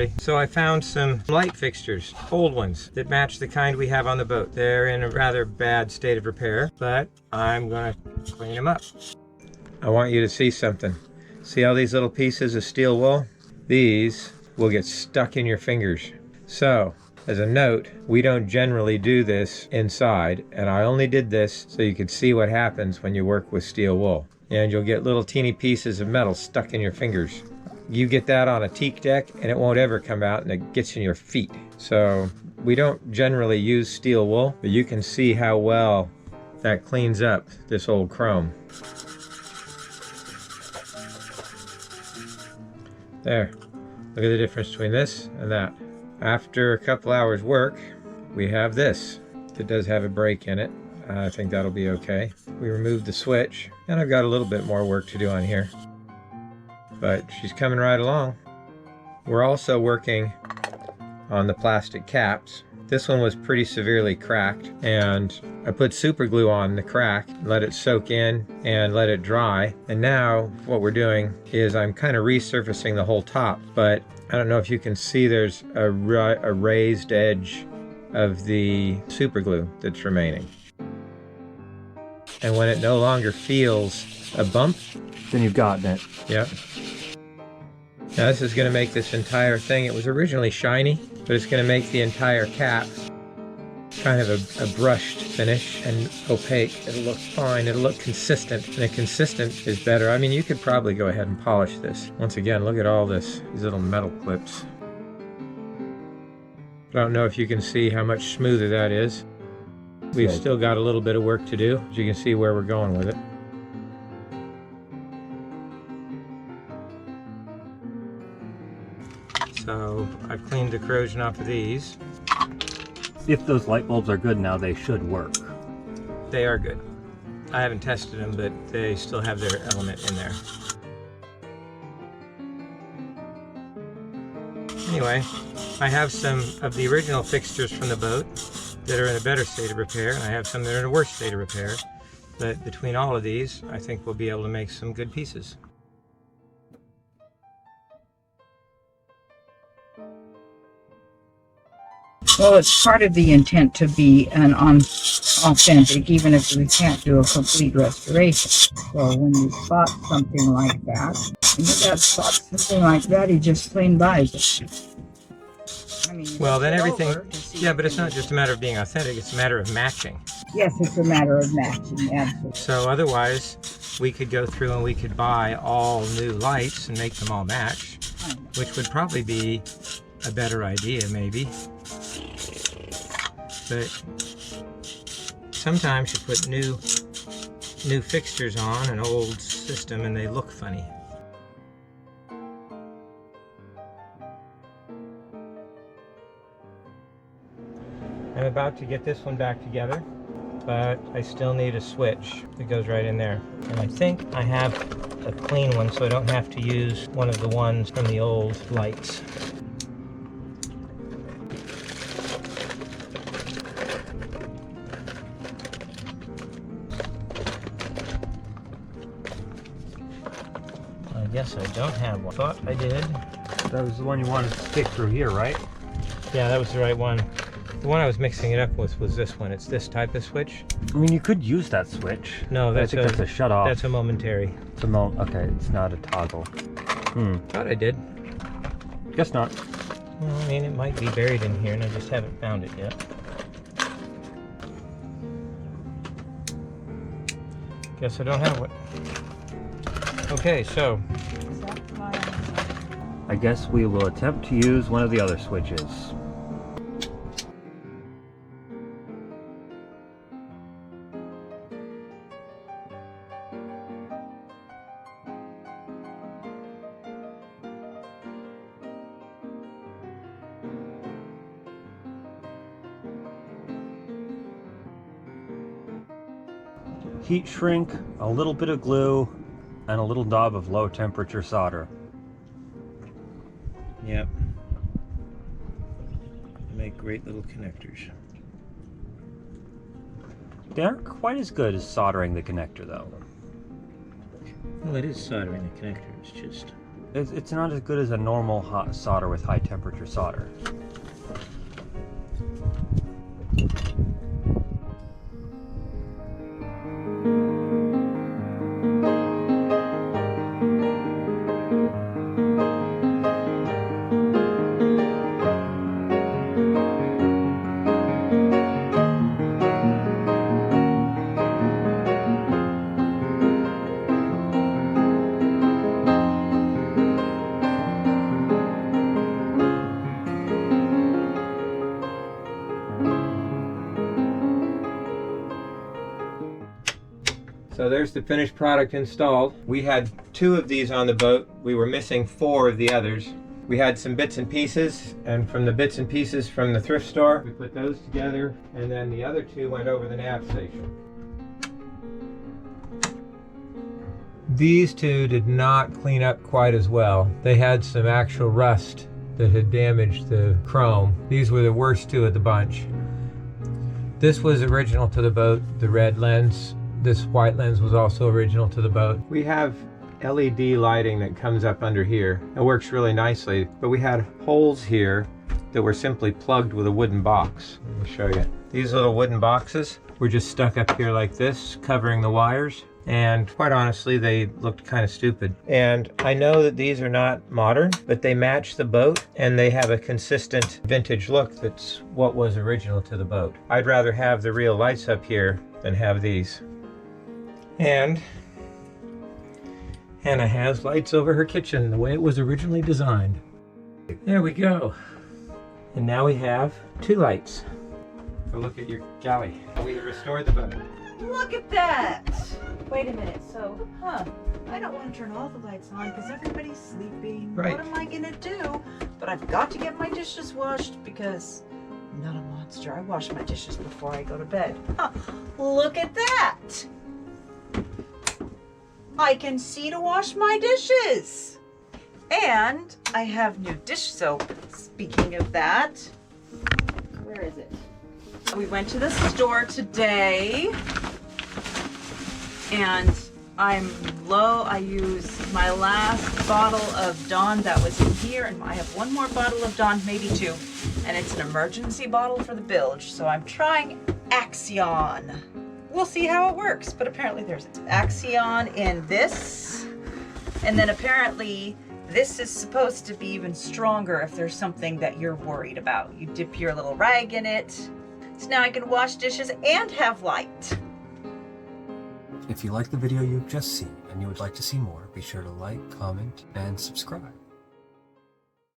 everybody. So I found some light fixtures, old ones, that match the kind we have on the boat. They're in a rather bad state of repair, but I'm gonna clean them up. I want you to see something. See all these little pieces of steel wool? These will get stuck in your fingers. So, as a note, we don't generally do this inside, and I only did this so you could see what happens when you work with steel wool. And you'll get little teeny pieces of metal stuck in your fingers. You get that on a teak deck and it won't ever come out, and it gets in your feet. So we don't generally use steel wool, but you can see how well that cleans up this old chrome. There, look at the difference between this and that. After a couple hours work, we have this. It does have a break in it. I think that'll be okay. We removed the switch, and I've got a little bit more work to do on here. But she's coming right along. We're also working on the plastic caps. This one was pretty severely cracked, and I put super glue on the crack, let it soak in and let it dry. And now what we're doing is I'm kind of resurfacing the whole top, but I don't know if you can see there's a raised edge of the super glue that's remaining. And when it no longer feels a bump, then you've gotten it. Yep. Now this is going to make this entire thing, it was originally shiny, but it's going to make the entire cap kind of a brushed finish and opaque. It'll look fine, it'll look consistent, and consistent is better. I mean, you could probably go ahead and polish this. Once again, look at all these little metal clips. I don't know if you can see how much smoother that is. We've still got a little bit of work to do, as you can see where we're going with it. So I've cleaned the corrosion off of these. If those light bulbs are good now, they should work. They are good. I haven't tested them, but they still have their element in there. Anyway, I have some of the original fixtures from the boat that are in a better state of repair, and I have some that are in a worse state of repair. But between all of these, I think we'll be able to make some good pieces. Well, it's part of the intent to be an authentic, even if we can't do a complete restoration. So when you spot something like that, and you got spot something like that, he just plain buys it. I mean, well, then everything, yeah, but it's not just a matter of being authentic, it's a matter of matching. Yes, it's a matter of matching, absolutely. So otherwise, we could go through and we could buy all new lights and make them all match, which would probably be a better idea, maybe. But sometimes you put new fixtures on an old system and they look funny. I'm about to get this one back together, but I still need a switch that goes right in there. And I think I have a clean one, so I don't have to use one of the ones from the old lights. I guess I don't have one. Thought I did. That was the one you wanted to stick through here, right? Yeah, that was the right one. The one I was mixing it up with was this one. It's this type of switch. I mean, you could use that switch. No, that's a shut off. That's a momentary. It's a okay, it's not a toggle. Thought I did. Guess not. Well, I mean, it might be buried in here, and I just haven't found it yet. Guess I don't have one. Okay, so I guess we will attempt to use one of the other switches. Heat shrink, a little bit of glue, and a little daub of low temperature solder. Yep. Make great little connectors. They aren't quite as good as soldering the connector, though. Well, it is soldering the connector. It's just It's not as good as a normal hot solder with high temperature solder. So there's the finished product installed. We had 2 of these on the boat. We were missing 4 of the others. We had some bits and pieces, and from the bits and pieces from the thrift store, we put those together, and then the other 2 went over the nav station. These 2 did not clean up quite as well. They had some actual rust that had damaged the chrome. These were the worst 2 of the bunch. This was original to the boat, the red lens. This white lens was also original to the boat. We have LED lighting that comes up under here. It works really nicely, but we had holes here that were simply plugged with a wooden box. Let me show you. These little wooden boxes were just stuck up here like this, covering the wires. And quite honestly, they looked kind of stupid. And I know that these are not modern, but they match the boat and they have a consistent vintage look that's what was original to the boat. I'd rather have the real lights up here than have these. And Hannah has lights over her kitchen the way it was originally designed. There we go. And now we have 2 lights. Go look at your galley. We restored the boat. Look at that! Wait a minute, so, I don't want to turn all the lights on because everybody's sleeping. Right. What am I gonna do? But I've got to get my dishes washed because I'm not a monster. I wash my dishes before I go to bed. Look at that! I can see to wash my dishes. And I have new dish soap. Speaking of that, where is it? We went to the store today and I'm low. I used my last bottle of Dawn that was in here, and I have 1 more bottle of Dawn, maybe 2, and it's an emergency bottle for the bilge. So I'm trying Axion. We'll see how it works, but apparently there's Axion in this, and then apparently this is supposed to be even stronger if there's something that you're worried about. You dip your little rag in it. So now I can wash dishes and have light. If you like the video you've just seen and you would like to see more, be sure to like, comment, and subscribe.